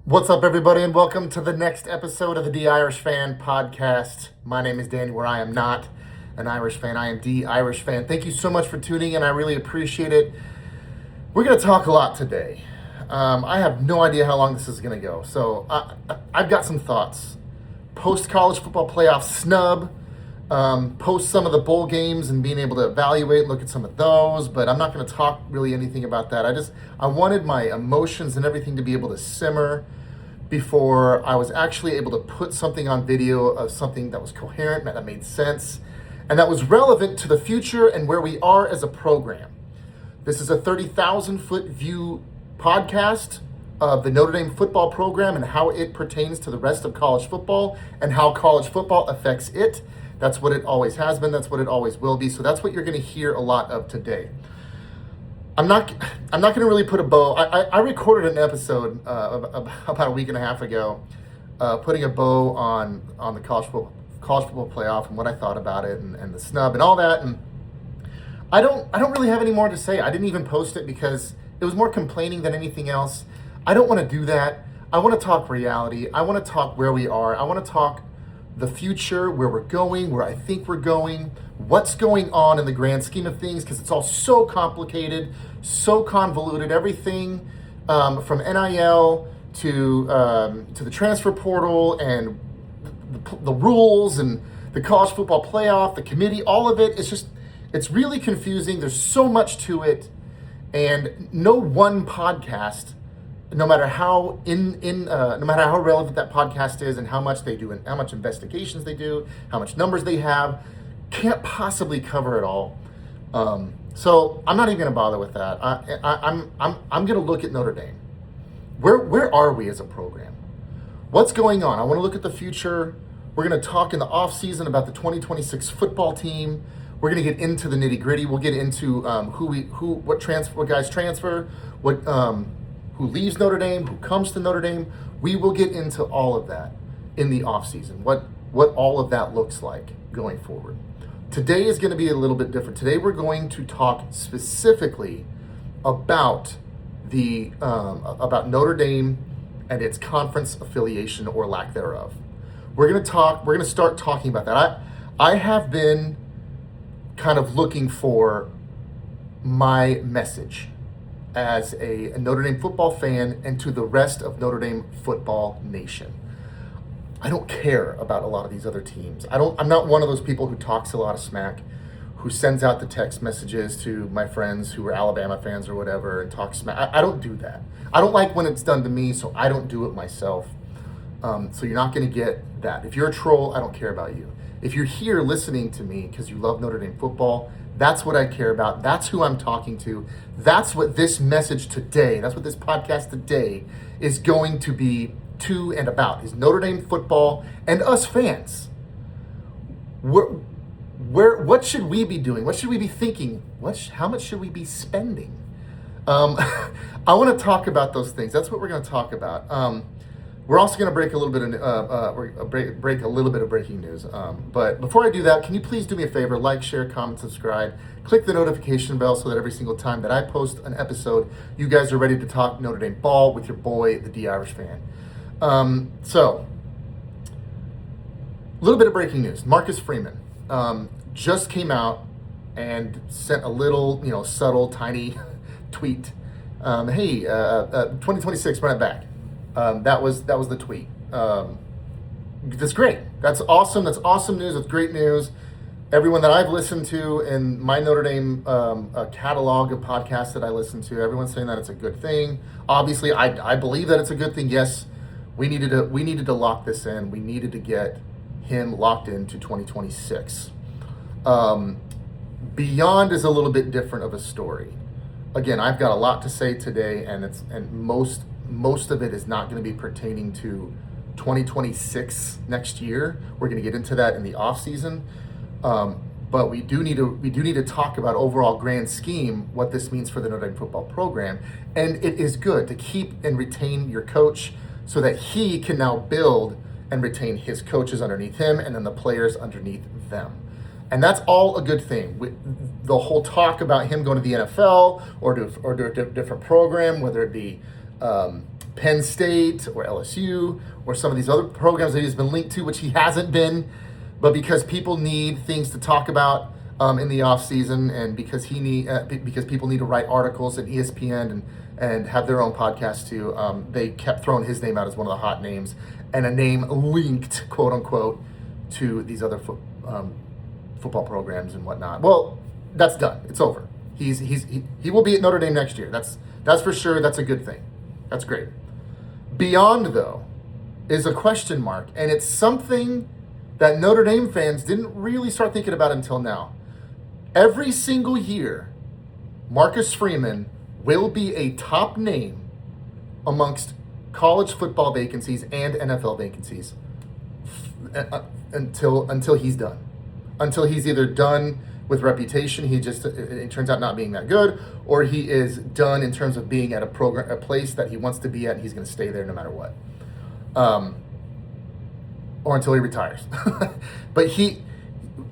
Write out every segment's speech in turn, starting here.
What's up, everybody, and welcome to the next episode of the DirishFan Podcast. My name is Danny, where I am not an Irish fan. I am DirishFan. Thank you so much for tuning in. I really appreciate it. We're going to talk a lot today. I have no idea how long this is going to go, so I've got some thoughts. Post-college football playoff snub, post some of the bowl games and being able to evaluate and look at some of those, but I'm not going to talk really anything about that. I wanted my emotions and everything to be able to simmer before I was actually able to put something on video of something that was coherent, that made sense, and that was relevant to the future and where we are as a program. This is a 30,000-foot view podcast of the Notre Dame football program and how it pertains to the rest of college football and how college football affects it. That's what it always has been. That's what it always will be. So that's what you're going to hear a lot of today. I'm not going to really put a bow. I recorded an episode about a week and a half ago, putting a bow on the college football playoff and what I thought about it and the snub and all that. And I don't really have any more to say. I didn't even post it because it was more complaining than anything else. I don't want to do that. I want to talk reality. I want to talk where we are. I want to talk the future, where we're going, where I think we're going, what's going on in the grand scheme of things, because it's all so complicated, so convoluted. Everything from NIL to the transfer portal and the rules and the college football playoff, the committee, all of it. It's really confusing. There's so much to it, and no one podcast, no matter how no matter how relevant that podcast is and how much they do and how much investigations they do, how much numbers they have, can't possibly cover it all. So I'm not even going to bother with that. I'm going to look at Notre Dame. Where are we as a program? What's going on? I want to look at the future. We're going to talk in the off season about the 2026 football team. We're going to get into the nitty gritty. We'll get into what guys transfer, who leaves Notre Dame, who comes to Notre Dame. We will get into all of that in the offseason, what all of that looks like going forward. Today is going to be a little bit different. Today we're going to talk specifically about about Notre Dame and its conference affiliation or lack thereof. We're going to start talking about that. I have been kind of looking for my message as a Notre Dame football fan and to the rest of Notre Dame football nation. I don't care about a lot of these other teams. I'm not one of those people who talks a lot of smack, who sends out the text messages to my friends who are Alabama fans or whatever and talks smack. I don't do that. I don't like when it's done to me, so I don't do it myself. So you're not going to get that. If you're a troll, I don't care about you. If you're here listening to me because you love Notre Dame football, that's what I care about. That's who I'm talking to. That's what this message today, that's what this podcast today is going to be to and about, is Notre Dame football and us fans. What should we be doing? What should we be thinking? How much should we be spending? I want to talk about those things. That's what we're going to talk about. We're also going to break a little bit of break a little bit of breaking news. But before I do that, can you please do me a favor? Like, share, comment, subscribe. Click the notification bell so that every single time that I post an episode, you guys are ready to talk Notre Dame ball with your boy, the DirishFan. So, a little bit of breaking news. Marcus Freeman just came out and sent a little, subtle, tiny tweet. Hey, 2026, run it back. That was the tweet. That's great. That's awesome. That's awesome news. That's great news. Everyone that I've listened to in my Notre Dame catalog of podcasts that I listen to, everyone's saying that it's a good thing. Obviously, I believe that it's a good thing. Yes, we needed to lock this in. We needed to get him locked into 2026. Beyond is a little bit different of a story. Again, I've got a lot to say today, and most of it is not going to be pertaining to 2026 next year. We're going to get into that in the off season, but we do need to talk about overall grand scheme what this means for the Notre Dame football program. And it is good to keep and retain your coach so that he can now build and retain his coaches underneath him and then the players underneath them. And that's all a good thing. The whole talk about him going to the NFL or to a different program, whether it be Penn State or LSU or some of these other programs that he's been linked to, which he hasn't been, but because people need things to talk about in the off season, and because because people need to write articles at ESPN and have their own podcast too, they kept throwing his name out as one of the hot names and a name linked, quote unquote, to these other football programs and whatnot. Well, that's done. It's over. He will be at Notre Dame next year. That's for sure. That's a good thing. That's great. Beyond, though, is a question mark, and it's something that Notre Dame fans didn't really start thinking about until now. Every single year, Marcus Freeman will be a top name amongst college football vacancies and NFL vacancies until he's done. Until he's either done with reputation, it turns out not being that good, or he is done in terms of being at a place that he wants to be at, and he's going to stay there no matter what, or until he retires. But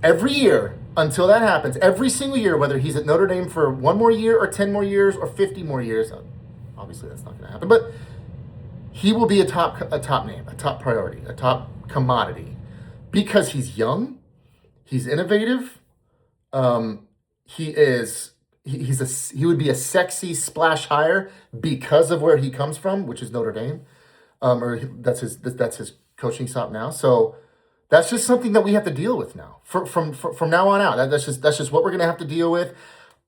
every year until that happens, every single year, whether he's at Notre Dame for 1 more year or 10 more years or 50 more years, obviously that's not going to happen, but he will be a top name, a top priority, a top commodity, because he's young, he's innovative. He would be a sexy splash hire because of where he comes from, which is Notre Dame, or that's his coaching stop now. So that's just something that we have to deal with now. From now on out, that's just what we're gonna have to deal with.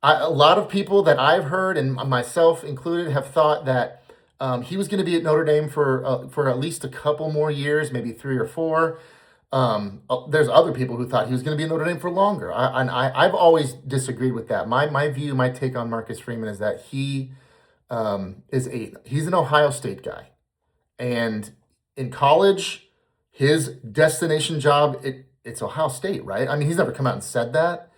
A lot of people that I've heard, and myself included, have thought that he was going to be at Notre Dame for at least a couple more years, maybe 3 or 4. There's other people who thought he was going to be in Notre Dame for longer. I've always disagreed with that. My take on Marcus Freeman is that he's an Ohio State guy, and in college, his destination job it's Ohio State, right? I mean, he's never come out and said that,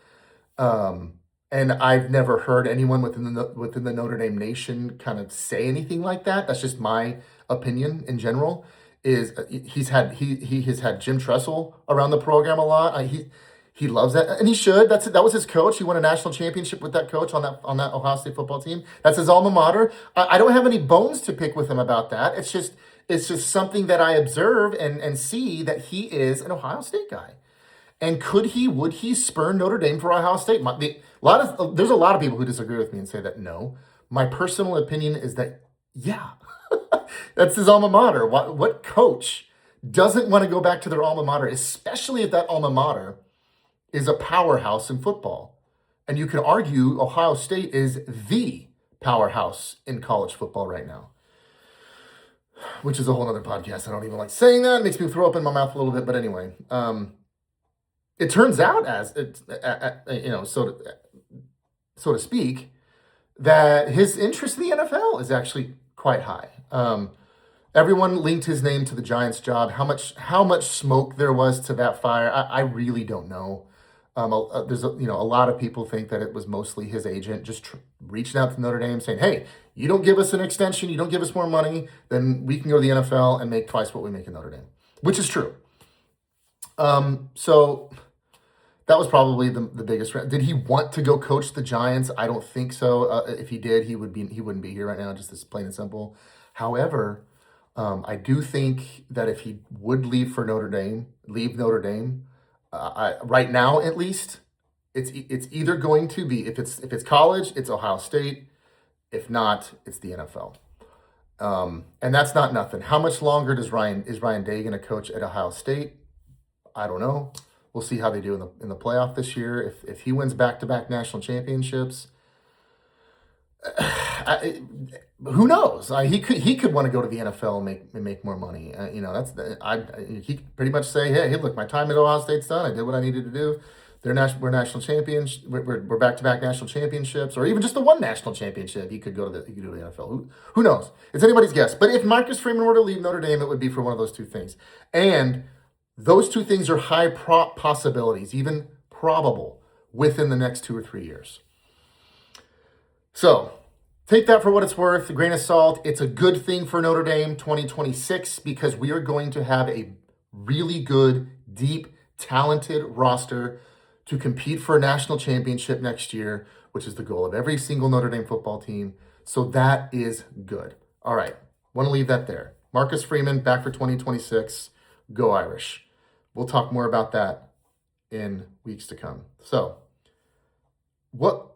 and I've never heard anyone within the Notre Dame nation kind of say anything like that. That's just my opinion in general. Is he has had Jim Tressel around the program a lot. He loves that, and he should. That was his coach. He won a national championship with that coach on that Ohio State football team. That's his alma mater. I don't have any bones to pick with him about that. It's just something that I observe and see that he is an Ohio State guy. And would he spurn Notre Dame for Ohio State? There's a lot of people who disagree with me and say that no. My personal opinion is that yeah. That's his alma mater. What coach doesn't want to go back to their alma mater, especially if that alma mater is a powerhouse in football? And you could argue Ohio State is the powerhouse in college football right now, which is a whole other podcast. I don't even like saying that. It makes me throw up in my mouth a little bit. But anyway, it turns out, so to speak, that his interest in the NFL is actually quite high. Everyone linked his name to the Giants job. How much smoke there was to that fire, I really don't know. There's a lot of people think that it was mostly his agent just reaching out to Notre Dame saying, "Hey, you don't give us an extension, you don't give us more money, then we can go to the NFL and make twice what we make in Notre Dame," which is true. So that was probably the biggest. Did he want to go coach the Giants? I don't think so. If he did, he wouldn't be here right now. Just as plain and simple. However, I do think that if he would leave Notre Dame, right now at least, it's either going to be, if it's college, it's Ohio State. If not, it's the NFL. And that's not nothing. How much longer is Ryan Day going to coach at Ohio State? I don't know. We'll see how they do in the playoff this year. If he wins back-to-back national championships, who knows? He could want to go to the NFL and make more money. He could pretty much say, hey, look, my time at Ohio State's done. I did what I needed to do. We're national champions. We're back-to-back national championships, or even just the one national championship. He could go to the NFL. Who knows? It's anybody's guess. But if Marcus Freeman were to leave Notre Dame, it would be for one of those two things. And those two things are high possibilities, even probable, within the next 2 or 3 years. So take that for what it's worth, a grain of salt. It's a good thing for Notre Dame 2026 because we are going to have a really good, deep, talented roster to compete for a national championship next year, which is the goal of every single Notre Dame football team. So that is good. All right. Want to leave that there. Marcus Freeman back for 2026. Go Irish. We'll talk more about that in weeks to come. So, what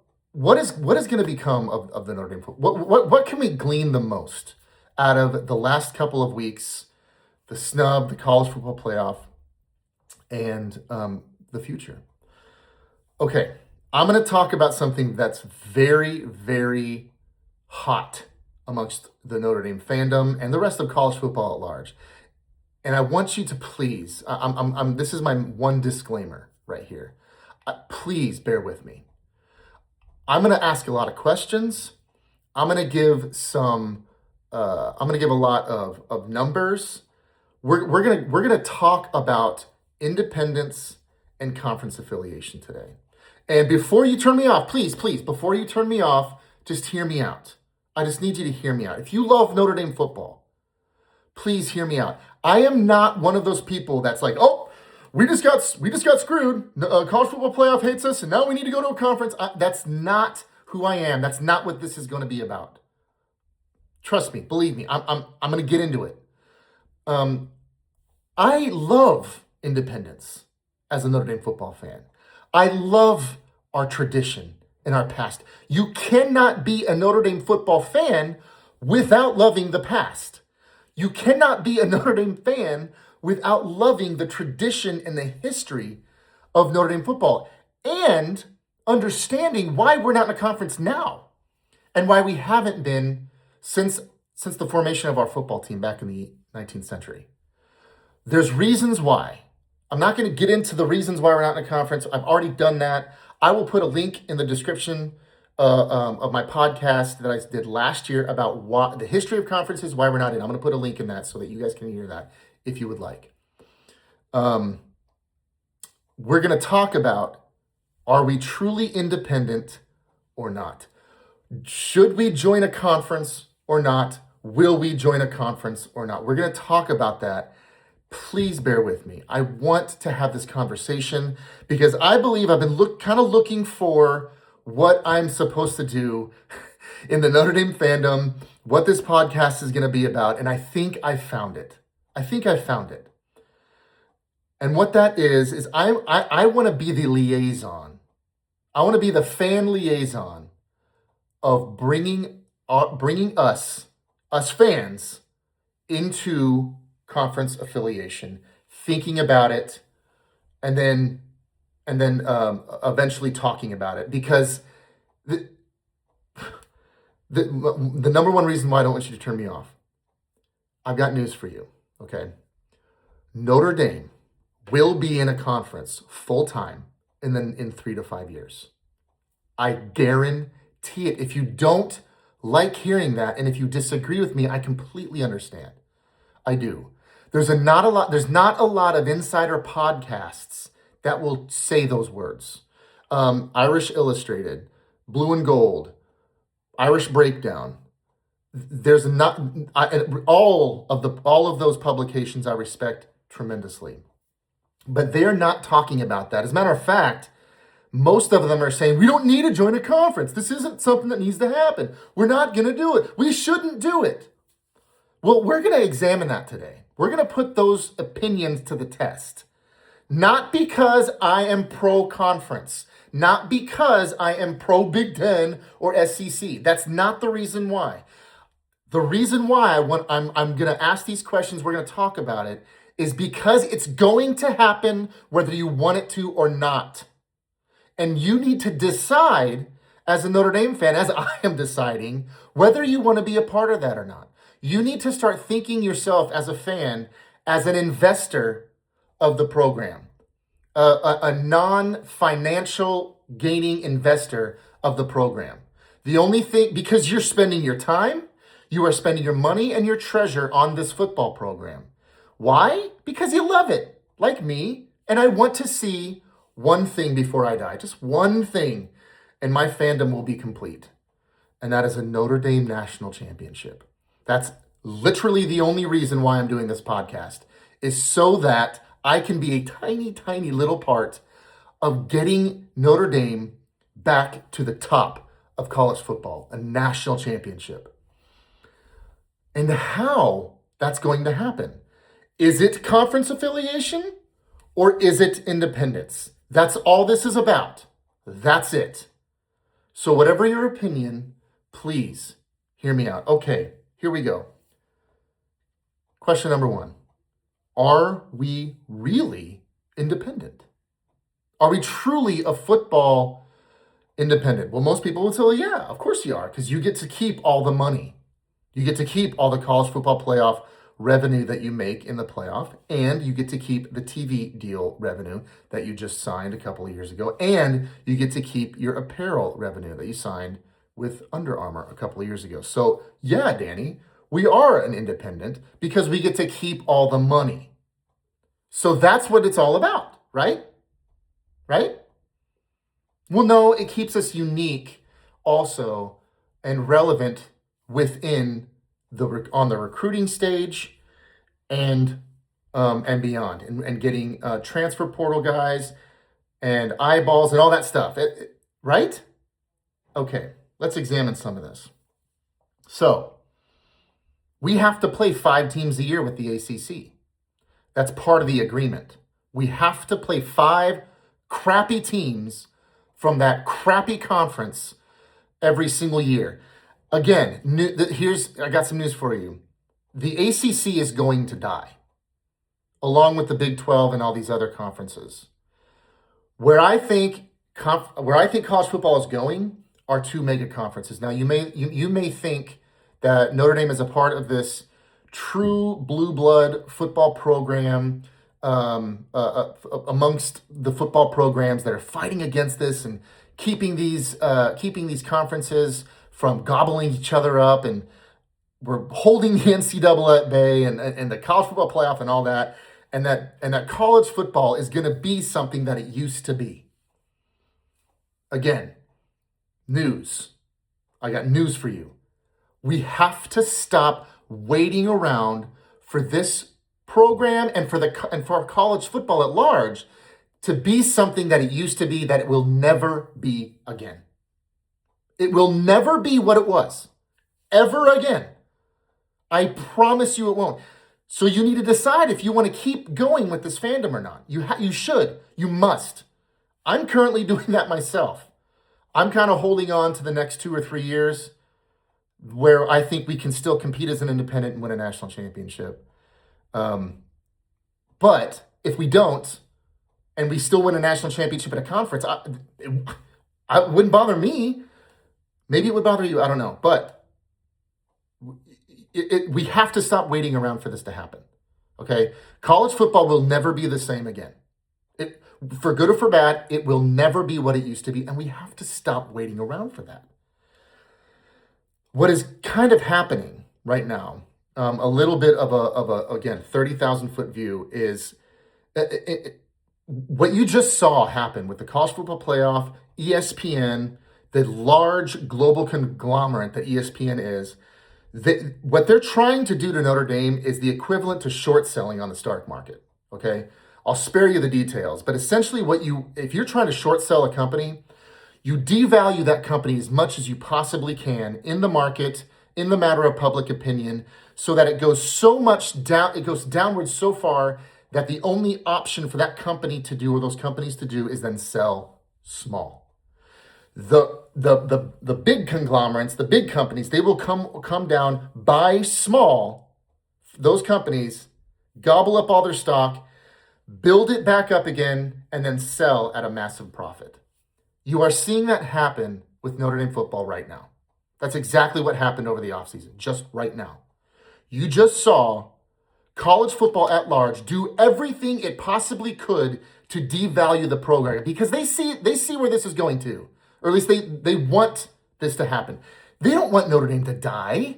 is going to become of the Notre Dame football? What can we glean the most out of the last couple of weeks, the snub, the college football playoff, and the future? Okay, I'm going to talk about something that's very, very hot amongst the Notre Dame fandom and the rest of college football at large. And I want you to please, this is my one disclaimer right here. Please bear with me. I'm going to ask a lot of questions. I'm going to give a lot of numbers. We're going to talk about independence and conference affiliation today. And before you turn me off, please, before you turn me off, just hear me out. I just need you to hear me out. If you love Notre Dame football, please hear me out. I am not one of those people that's like, oh, we just got screwed. College football playoff hates us, and now we need to go to a conference. That's not who I am. That's not what this is going to be about. Trust me, believe me. I'm going to get into it. I love independence as a Notre Dame football fan. I love our tradition and our past. You cannot be a Notre Dame football fan without loving the past. You cannot be a Notre Dame fan without loving the tradition and the history of Notre Dame football and understanding why we're not in a conference now and why we haven't been since the formation of our football team back in the 19th century. There's reasons why. I'm not going to get into the reasons why we're not in a conference. I've already done that. I will put a link in the description of my podcast that I did last year about the history of conferences, why we're not in. I'm going to put a link in that so that you guys can hear that if you would like. We're going to talk about, are we truly independent or not? Should we join a conference or not? Will we join a conference or not? We're going to talk about that. Please bear with me. I want to have this conversation because I believe I've been looking for what I'm supposed to do in the Notre Dame fandom, what this podcast is going to be about, and I think I found it. And what that is I want to be the liaison. I want to be the fan liaison of bringing us fans into conference affiliation, thinking about it, and then eventually talking about it. Because the number one reason why I don't want you to turn me off, I've got news for you. Okay, Notre Dame will be in a conference full time in 3 to 5 years. I guarantee it. If you don't like hearing that, and if you disagree with me, I completely understand. I do. There's not a lot of insider podcasts that will say those words. Irish Illustrated, Blue and Gold, Irish Breakdown. There's not all of those publications I respect tremendously, but they're not talking about that. As a matter of fact, most of them are saying we don't need to join a conference. This isn't something that needs to happen. We're not going to do it. We shouldn't do it. Well, we're going to examine that today. We're going to put those opinions to the test. Not because I am pro-conference. Not because I am pro-Big Ten or SEC. That's not the reason why. The reason why I'm going to ask these questions, we're going to talk about it, is because it's going to happen whether you want it to or not. And you need to decide, as a Notre Dame fan, as I am deciding, whether you want to be a part of that or not. You need to start thinking yourself as a fan, as an investor of the program, a non-financial gaining investor of the program. The only thing, because you're spending your time, you are spending your money and your treasure on this football program. Why? Because you love it, like me, and I want to see one thing before I die, just one thing, and my fandom will be complete, and that is a Notre Dame national championship. That's literally the only reason why I'm doing this podcast, is so that I can be a tiny, tiny little part of getting Notre Dame back to the top of college football, a national championship. and how that's going to happen. Is it conference affiliation or is it independence? That's all this is about. That's it. So whatever your opinion, please hear me out. Okay, here we go. Question number 1. Are we really independent? Are we truly a football independent? Well, most people would say, well, yeah, of course you are, because you get to keep all the money. You get to keep all the college football playoff revenue that you make in the playoff, and you get to keep the TV deal revenue that you just signed a couple of years ago, and you get to keep your apparel revenue that you signed with Under Armour a couple of years ago. So yeah, Danny, we are an independent because we get to keep all the money. So that's what it's all about, right? Right? Well, no, it keeps us unique also and relevant within on the recruiting stage and beyond, and getting transfer portal guys and eyeballs and all that stuff, right? Okay, let's examine some of this. So we have to play 5 teams a year with the ACC. That's part of the agreement. We have to play 5 crappy teams from that crappy conference every single year. Again, I got some news for you. The ACC is going to die, along with the Big 12 and all these other conferences. Where I think college football is going are 2 mega conferences. Now, you may think that Notre Dame is a part of this true blue blood football program amongst the football programs that are fighting against this and keeping these conferences from gobbling each other up, and we're holding the NCAA at bay and the college football playoff and all that, and that college football is going to be something that it used to be. Again, news. I got news for you. We have to stop waiting around for this program and for college football at large to be something that it used to be, that it will never be again. It will never be what it was, ever again. I promise you it won't. So you need to decide if you want to keep going with this fandom or not. You should. You must. I'm currently doing that myself. I'm kind of holding on to the next 2 or 3 years where I think we can still compete as an independent and win a national championship. But if we don't, and we still win a national championship at a conference, it wouldn't bother me. Maybe it would bother you. I don't know. But we have to stop waiting around for this to happen. Okay? College football will never be the same again. For good or for bad, it will never be what it used to be. And we have to stop waiting around for that. What is kind of happening right now, a little bit of a again, 30,000-foot view, is what you just saw happen with the college football playoff, ESPN, the large global conglomerate that ESPN is. What they're trying to do to Notre Dame is the equivalent to short selling on the stock market. Okay, I'll spare you the details, but essentially, if you're trying to short sell a company, you devalue that company as much as you possibly can in the market, in the matter of public opinion, so that it goes so much down, it goes downwards so far that the only option for that company to do, or those companies to do, is then sell small. The big conglomerates, the big companies, they will come down, buy small, those companies, gobble up all their stock, build it back up again, and then sell at a massive profit. You are seeing that happen with Notre Dame football right now. That's exactly what happened over the offseason, just right now. You just saw college football at large do everything it possibly could to devalue the program, because they see where this is going to, or at least they want this to happen. They don't want Notre Dame to die.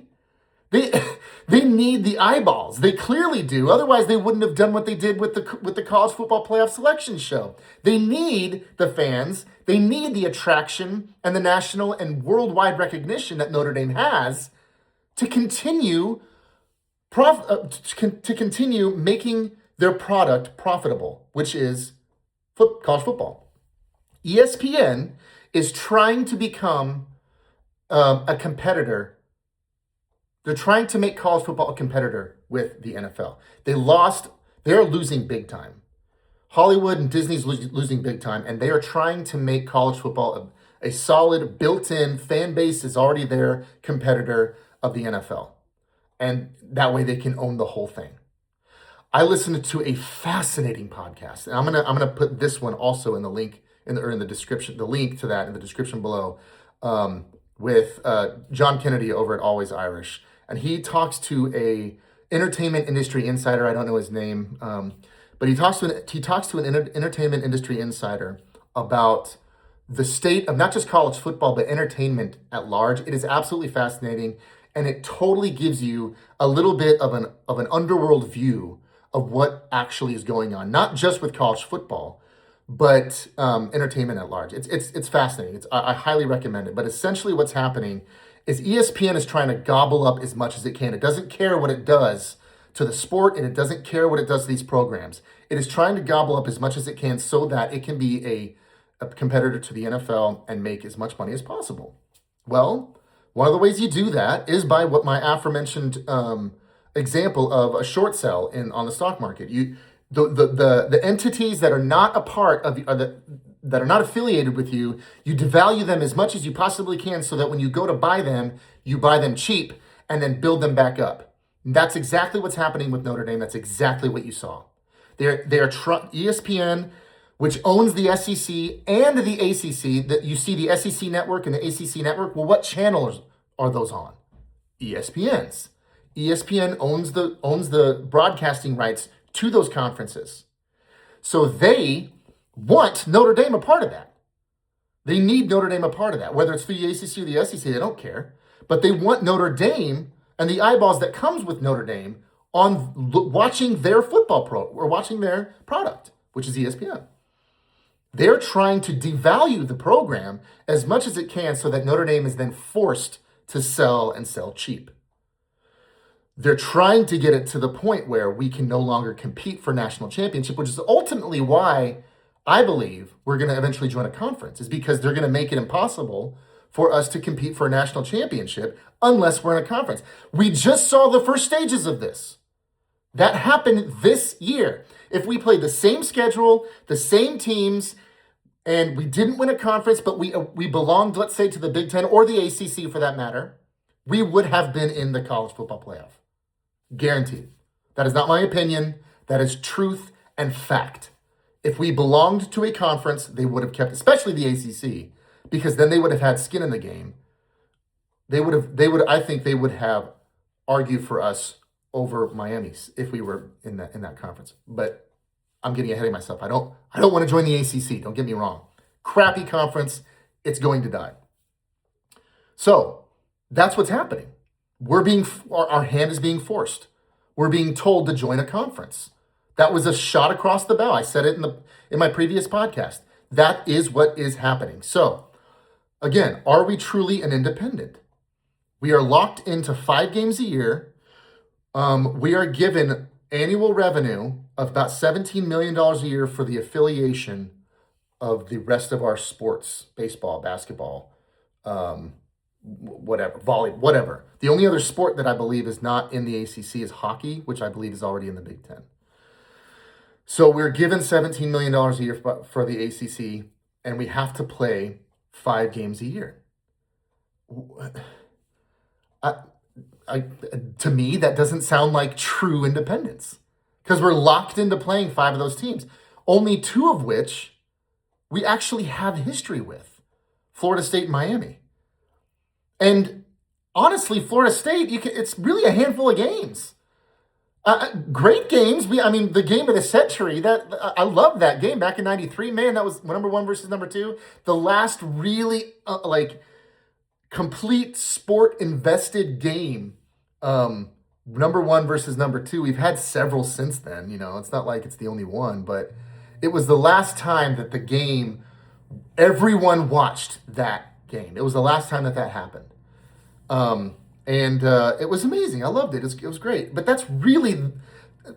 They need the eyeballs. They clearly do. Otherwise, they wouldn't have done what they did with the college football playoff selection show. They need the fans. They need the attraction and the national and worldwide recognition that Notre Dame has to continue making their product profitable, which is college football. ESPN is trying to become a competitor They're trying to make college football a competitor with the NFL. They're losing big time. Hollywood and Disney's losing big time, and they are trying to make college football a solid, built-in fan base is already there competitor of the NFL. And that way they can own the whole thing. I listened to a fascinating podcast, and I'm gonna put this one also in the link in the description, the link to that in the description below, with John Kennedy over at Always Irish, and he talks to a entertainment industry insider. I don't know his name, but he talks to an entertainment industry insider about the state of not just college football but entertainment at large. It is absolutely fascinating, and it totally gives you a little bit of an underworld view of what actually is going on, not just with college football, but entertainment at large. It's fascinating. I highly recommend it. But essentially what's happening is ESPN is trying to gobble up as much as it can. It doesn't care what it does to the sport, and it doesn't care what it does to these programs. It is trying to gobble up as much as it can so that it can be a competitor to the NFL and make as much money as possible. Well, one of the ways you do that is by what my aforementioned example of a short sell on the stock market. The entities that are not a part of that are not affiliated with you, you devalue them as much as you possibly can so that when you go to buy them, you buy them cheap and then build them back up. And that's exactly what's happening with Notre Dame. That's exactly what you saw. ESPN, which owns the SEC and the ACC, that you see the SEC network and the ACC network. Well, what channels are those on? ESPN's. ESPN owns the broadcasting rights to those conferences. So they want Notre Dame a part of that. They need Notre Dame a part of that. Whether it's for the ACC or the SEC, they don't care. But they want Notre Dame and the eyeballs that comes with Notre Dame on watching their football or watching their product, which is ESPN. They're trying to devalue the program as much as it can so that Notre Dame is then forced to sell and sell cheap. They're trying to get it to the point where we can no longer compete for national championship, which is ultimately why I believe we're going to eventually join a conference, is because they're going to make it impossible for us to compete for a national championship unless we're in a conference. We just saw the first stages of this. That happened this year. If we played the same schedule, the same teams, and we didn't win a conference, but we belonged, let's say, to the Big Ten or the ACC for that matter, we would have been in the college football playoff. Guaranteed. That is not my opinion. That is truth and fact. If we belonged to a conference, they would have kept, especially the ACC, because then they would have had skin in the game. I think they would have argued for us over Miami's if we were in that conference. But I'm getting ahead of myself. I don't want to join the ACC. Don't get me wrong. Crappy conference. It's going to die. So that's what's happening. Our hand is being forced. We're being told to join a conference. That was a shot across the bow. I said it in my previous podcast. That is what is happening. So, again, are we truly an independent? We are locked into 5 games a year. We are given annual revenue of about $17 million a year for the affiliation of the rest of our sports, baseball, basketball, whatever, volleyball, whatever. The only other sport that I believe is not in the ACC is hockey, which I believe is already in the Big Ten. So we're given $17 million a year for the ACC, and we have to play 5 games a year. To me, that doesn't sound like true independence, because we're locked into playing 5 of those teams, only 2 of which we actually have history with, Florida State and Miami. And honestly, Florida State, it's really a handful of games. Great games. The game of the century. I love that game back in '93. Man, that was number 1 versus number 2. The last really complete sport invested game. Number 1 versus number 2. We've had several since then. It's not like it's the only one, but it was the last time that the game, everyone watched that game. It was the last time that happened. And it was amazing. I loved it. It was great. But that's really,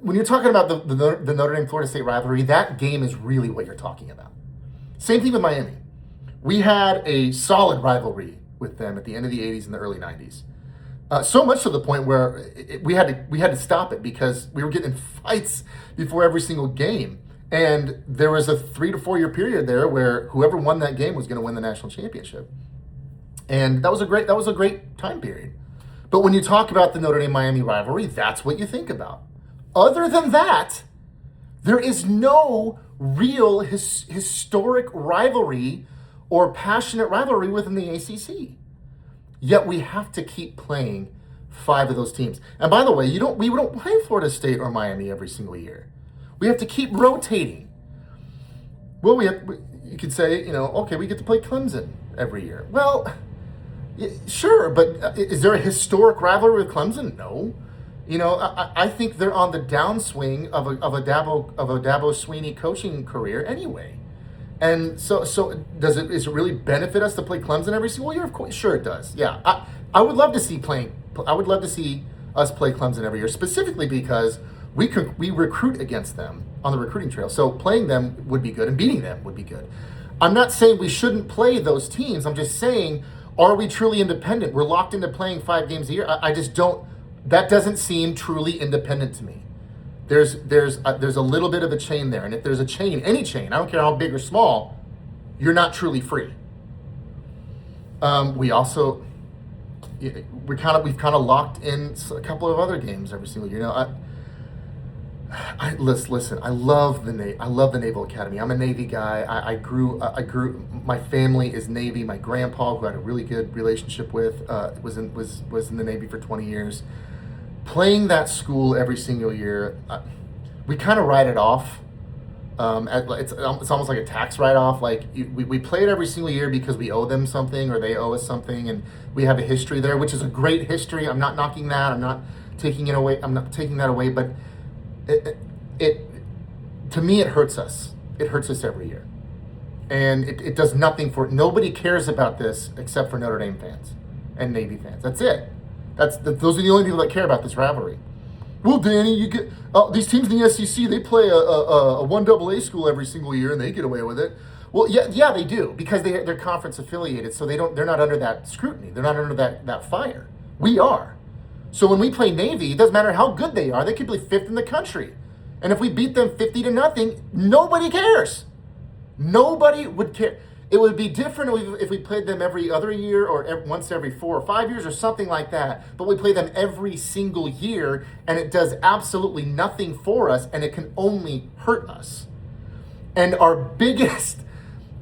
when you're talking about the Notre Dame-Florida State rivalry, that game is really what you're talking about. Same thing with Miami. We had a solid rivalry with them at the end of the 80s and the early 90s. So much to the point where we had to stop it because we were getting in fights before every single game. And there was a 3 to 4 year period there where whoever won that game was going to win the national championship. And that was a great time period. But when you talk about the Notre Dame Miami rivalry, that's what you think about. Other than that, there is no real historic rivalry or passionate rivalry within the ACC. Yet we have to keep playing 5 of those teams. And by the way, we don't play Florida State or Miami every single year. We have to keep rotating. Well, you could say, okay, we get to play Clemson every year. Well, sure, but is there a historic rivalry with Clemson? No. I think they're on the downswing of a Dabo Swinney coaching career anyway. And so does it really benefit us to play Clemson every single year? Of course, sure it does. Yeah, I would love to see us play Clemson every year, specifically because we recruit against them on the recruiting trail. So playing them would be good and beating them would be good. I'm not saying we shouldn't play those teams. I'm just saying, are we truly independent? We're locked into playing 5 games a year. I just don't. That doesn't seem truly independent to me. There's a little bit of a chain there, and if there's a chain, any chain, I don't care how big or small, you're not truly free. We've kind of locked in a couple of other games every single year. Listen. I love the Naval Academy. I'm a Navy guy. I grew. My family is Navy. My grandpa, who I had a really good relationship with, was in the Navy for 20 years. Playing that school every single year, we kind of write it off. It's almost like a tax write-off. Like we play it every single year because we owe them something or they owe us something, and we have a history there, which is a great history. I'm not knocking that. I'm not taking it away. I'm not taking that away. But it to me, it hurts us. It hurts us every year, and it does nothing for. Nobody cares about this except for Notre Dame fans and Navy fans. That's it. Those are the only people that care about this rivalry. Well, Danny, you get these teams in the SEC. They play a 1AA school every single year, and they get away with it. Well, yeah, they do because they're conference affiliated, so they're not under that scrutiny. They're not under that fire. We are. So when we play Navy, it doesn't matter how good they are. They could be 5th in the country, and if we beat them 50-0, nobody cares. Nobody would care. It would be different if we played them every other year or once every 4 or 5 years or something like that. But we play them every single year, and it does absolutely nothing for us, and it can only hurt us. And our biggest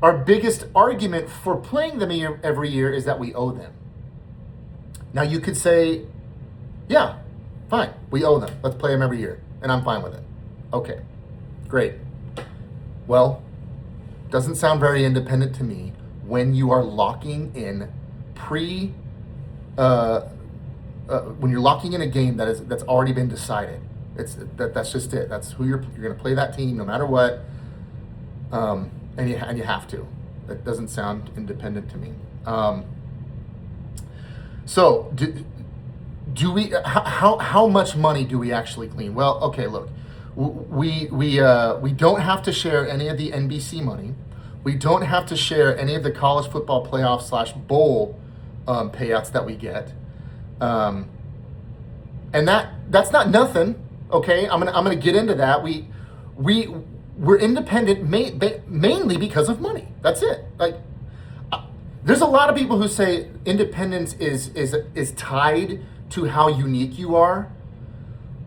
argument for playing them every year is that we owe them. Now you could say, yeah, fine, we owe them. Let's play them every year, and I'm fine with it. Okay, great. Well, doesn't sound very independent to me when you are locking in when you're locking in a game that's already been decided. That's just it. That's who you're going to play that team no matter what, and you have to. That doesn't sound independent to me. So do we? How much money do we actually clean? Well, okay, look. We don't have to share any of the NBC money. We don't have to share any of the college football playoff / bowl payouts that we get, and that's not nothing. Okay, I'm gonna get into that. We're independent mainly because of money. That's it. Like, there's a lot of people who say independence is tied to how unique you are.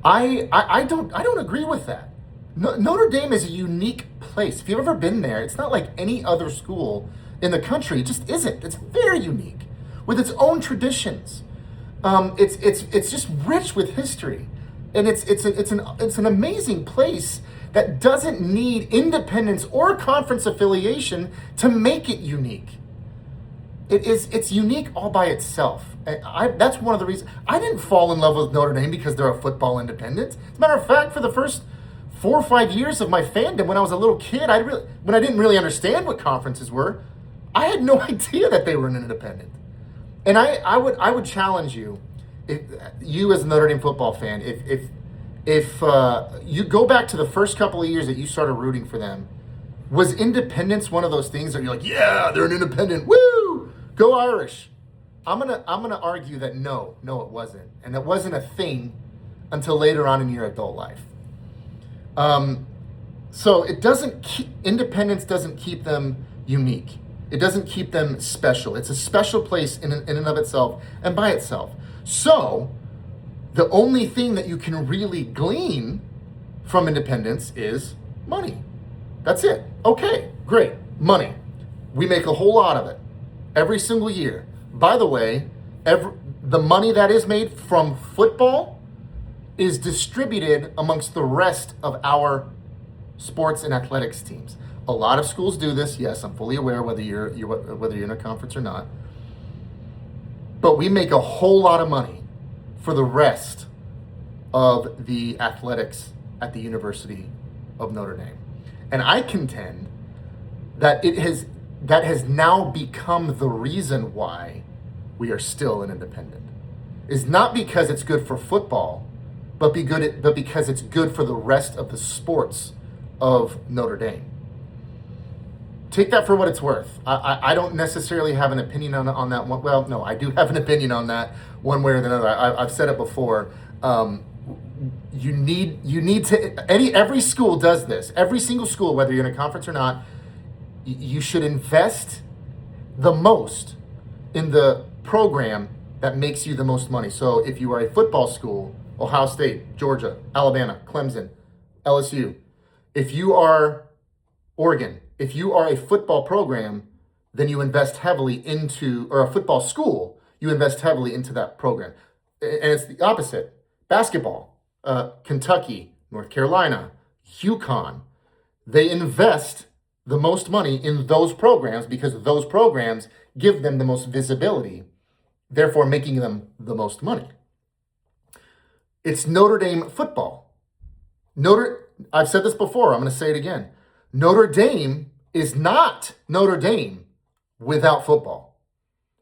I don't agree with that. Notre Dame is a unique place. If you've ever been there, it's not like any other school in the country. It just isn't. It's very unique with its own traditions. It's just rich with history, and it's an amazing place that doesn't need independence or conference affiliation to make it unique. It's unique all by itself. That's one of the reasons I didn't fall in love with Notre Dame because they're a football independent. As a matter of fact, for the first 4 or 5 years of my fandom, when I was a little kid, when I didn't really understand what conferences were, I had no idea that they were an independent. And I would challenge you, if you as a Notre Dame football fan, if you go back to the first couple of years that you started rooting for them, was independence one of those things that you're like, yeah, they're an independent, woo, go Irish? I'm gonna argue that no, it wasn't, and it wasn't a thing until later on in your adult life. So independence doesn't keep them unique. It doesn't keep them special. It's a special place in and of itself and by itself. So the only thing that you can really glean from independence is money. That's it. Okay, great. Money. We make a whole lot of it every single year. By the way, the money that is made from football is distributed amongst the rest of our sports and athletics teams. A lot of schools do this. Yes, I'm fully aware whether you're in a conference or not. But we make a whole lot of money for the rest of the athletics at the University of Notre Dame. And I contend that that has now become the reason why we are still an independent. Is not because it's good for football, but because it's good for the rest of the sports of Notre Dame. Take that for what it's worth. I don't necessarily have an opinion on that one. Well, no, I do have an opinion on that one way or the other. I've said it before. You need to, every school does this. Every single school, whether you're in a conference or not, you should invest the most in the program that makes you the most money. So if you are a football school, Ohio State, Georgia, Alabama, Clemson, LSU, if you are Oregon, if you are a football program, then you invest heavily into, or a football school, you invest heavily into that program. And it's the opposite. Basketball, Kentucky, North Carolina, UConn, they invest the most money in those programs because those programs give them the most visibility, therefore making them the most money. It's Notre Dame football. I've said this before, I'm going to say it again. Notre Dame is not Notre Dame without football.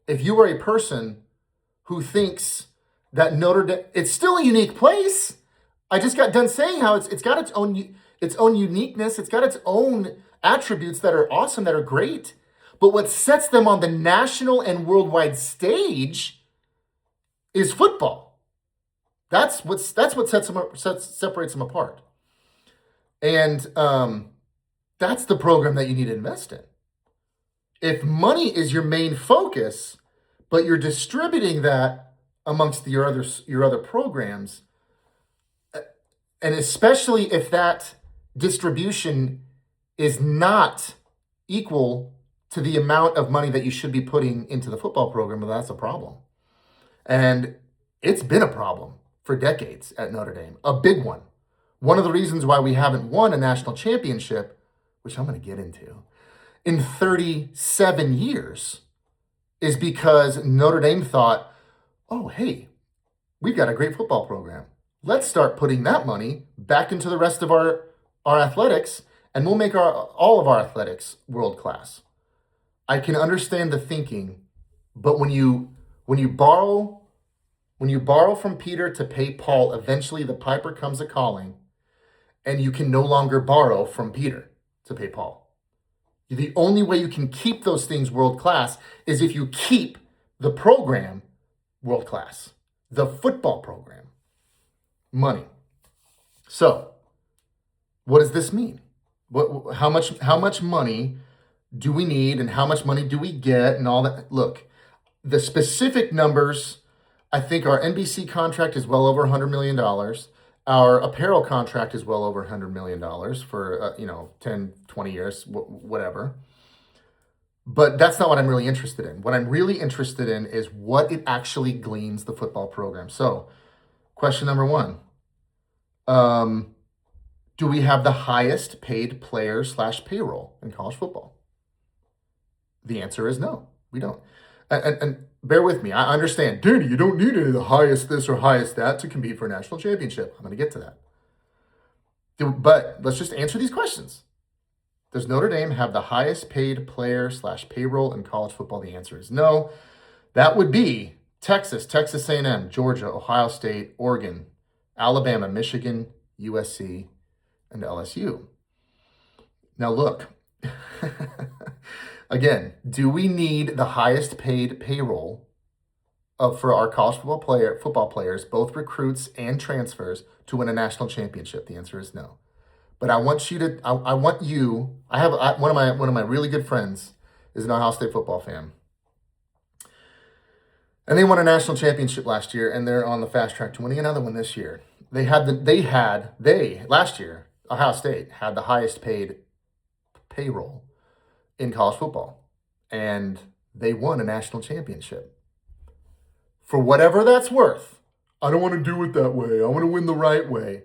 If you are a person who thinks that Notre Dame, it's still a unique place. I just got done saying how it's got its own uniqueness. It's got its own attributes that are awesome, that are great. But what sets them on the national and worldwide stage is football. That's what separates them apart. And that's the program that you need to invest in. If money is your main focus, but you're distributing that amongst your other programs, and especially if that distribution is not equal to the amount of money that you should be putting into the football program, well, that's a problem. And it's been a problem for decades at Notre Dame, a big one. One of the reasons why we haven't won a national championship, which I'm going to get into, in 37 years is because Notre Dame thought, oh, hey, we've got a great football program. Let's start putting that money back into the rest of our athletics, and we'll make all of our athletics world class. I can understand the thinking, but when you borrow from Peter to pay Paul, eventually the piper comes a calling, and you can no longer borrow from Peter to pay Paul. The only way you can keep those things world class is if you keep the program world class, the football program. Money. So, what does this mean? How much money do we need, and how much money do we get, and all that? Look, the specific numbers, I think our NBC contract is well over $100 million. Our apparel contract is well over $100 million for 10, 20 years, whatever. But that's not what I'm really interested in. What I'm really interested in is what it actually gleans the football program. So, question number one. Do we have the highest paid player / payroll in college football? The answer is no, we don't. And bear with me, I understand, Danny, you don't need any of the highest this or highest that to compete for a national championship. I'm going to get to that. But let's just answer these questions. Does Notre Dame have the highest paid player / payroll in college football? The answer is no. That would be Texas, Texas A&M, Georgia, Ohio State, Oregon, Alabama, Michigan, USC, and LSU. Now look, again, do we need the highest paid payroll for our college football players, both recruits and transfers, to win a national championship? The answer is no. But I want you to. I want you. One of my really good friends is an Ohio State football fan, and they won a national championship last year, and they're on the fast track to winning another one this year. Last year, Ohio State had the highest paid payroll in college football, and they won a national championship. For whatever that's worth, I don't want to do it that way. I want to win the right way.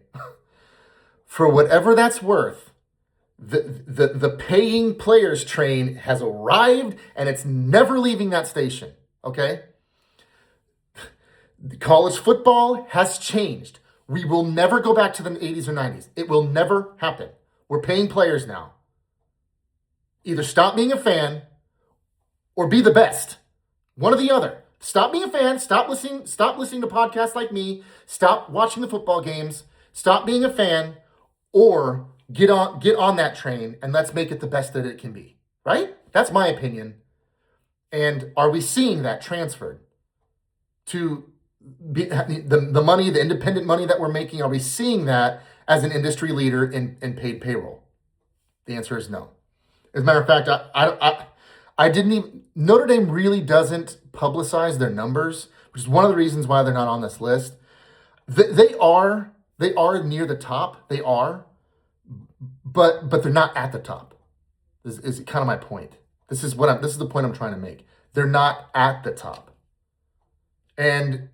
For whatever that's worth, the paying players train has arrived, and it's never leaving that station, okay? College football has changed. We will never go back to the 80s or 90s. It will never happen. We're paying players now. Either stop being a fan or be the best. One or the other. Stop being a fan, stop listening to podcasts like me, stop watching the football games, stop being a fan, or get on that train and let's make it the best that it can be. Right? That's my opinion. And are we seeing that transferred to the money, the independent money that we're making? Are we seeing that as an industry leader in paid payroll? The answer is no. As a matter of fact, I didn't even, Notre Dame really doesn't publicize their numbers, which is one of the reasons why they're not on this list. They are near the top. They are, but they're not at the top. This is kind of my point. This is the point I'm trying to make. They're not at the top. And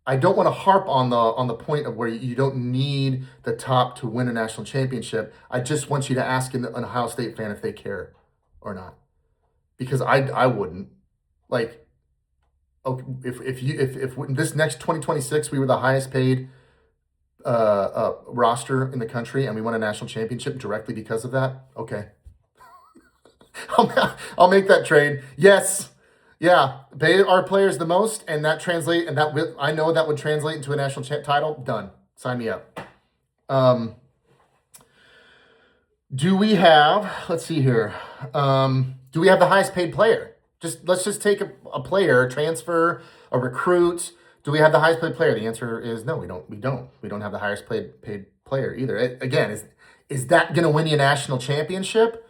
I don't want to harp on the point of where you don't need the top to win a national championship. I just want you to ask an Ohio State fan if they care or not. Because I wouldn't. Like, okay, if this next 2026 we were the highest paid roster in the country and we won a national championship directly because of that, okay. I'll make that trade. Yes. Yeah, pay our players the most, and I know that would translate into a national title. Done. Sign me up. Do we have? Let's see here. Do we have the highest paid player? Let's just take a player, a transfer, a recruit. Do we have the highest paid player? The answer is no. We don't. We don't have the highest paid player either. Again, is that going to win you a national championship?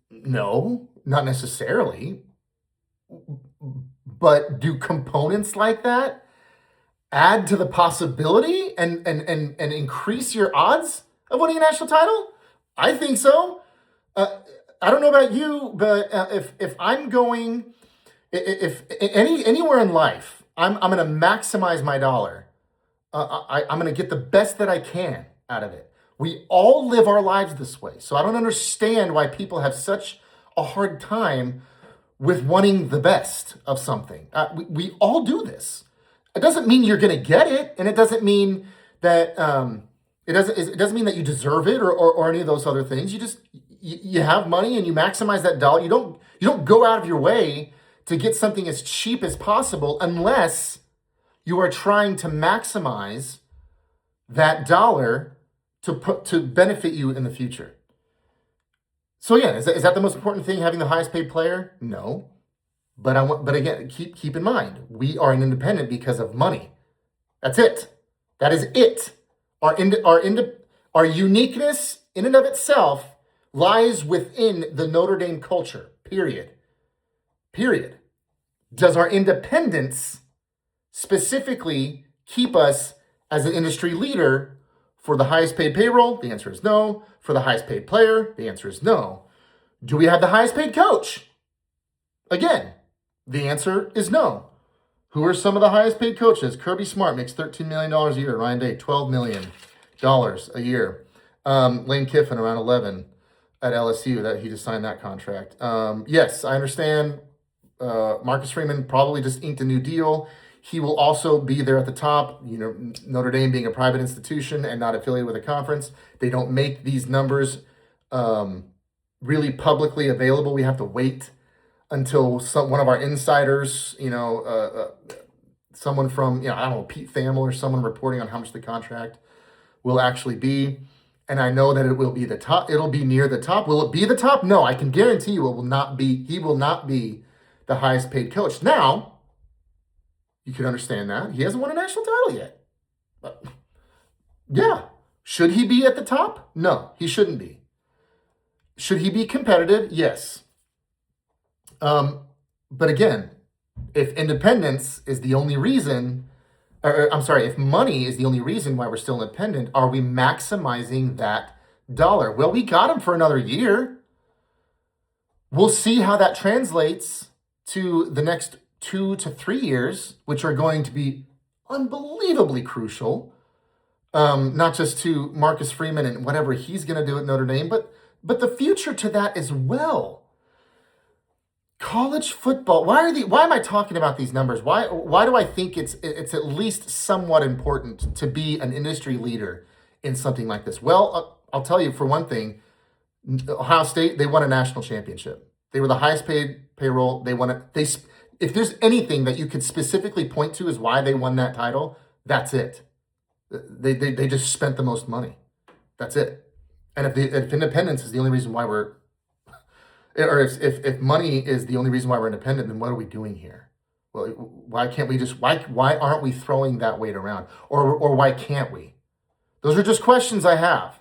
No, not necessarily. But do components like that add to the possibility and increase your odds of winning a national title? I think so. I don't know about you, but if I'm going, if anywhere in life, I'm going to maximize my dollar. I'm going to get the best that I can out of it. We all live our lives this way, so I don't understand why people have such a hard time with wanting the best of something. We all do this. It doesn't mean you're going to get it, and it doesn't mean that it doesn't mean that you deserve it or any of those other things. You have money and you maximize that dollar. You don't go out of your way to get something as cheap as possible unless you are trying to maximize that dollar to benefit you in the future. So yeah, is that the most important thing, having the highest paid player? No. But again, keep in mind, we are an independent because of money. That's it. That is it. Our uniqueness in and of itself lies within the Notre Dame culture. Period. Does our independence specifically keep us as an industry leader for the highest paid payroll? The answer is no. For the highest paid player? The answer is no. Do we have the highest paid coach? Again, the answer is no. Who are some of the highest paid coaches? Kirby Smart makes $13 million a year. Ryan Day, $12 million a year. Lane Kiffin, around 11 at LSU. That he just signed that contract. Yes, I understand. Marcus Freeman probably just inked a new deal. He will also be there at the top. You know, Notre Dame being a private institution and not affiliated with a conference, they don't make these numbers really publicly available. We have to wait until one of our insiders, someone from, I don't know, Pete Thamel or someone reporting on how much the contract will actually be. And I know that it will be the top. It'll be near the top. Will it be the top? No, I can guarantee you it will not be. He will not be the highest paid coach. Now, You can understand that. He hasn't won a national title yet. But, yeah. Should he be at the top? No, he shouldn't be. Should he be competitive? Yes. But again, if independence is the only reason, if money is the only reason why we're still independent, are we maximizing that dollar? Well, we got him for another year. We'll see how that translates to the next 2 to 3 years, which are going to be unbelievably crucial, not just to Marcus Freeman and whatever he's going to do at Notre Dame, but the future to that as well. College football. Why am I talking about these numbers? Why do I think it's at least somewhat important to be an industry leader in something like this? Well, I'll tell you, for one thing, Ohio State, they won a national championship. They were the highest paid payroll. If there's anything that you could specifically point to as why they won that title, that's it. They just spent the most money. That's it. And if independence is the only reason why if money is the only reason why we're independent, then what are we doing here? Well, why can't we why aren't we throwing that weight around? Or why can't we? Those are just questions I have.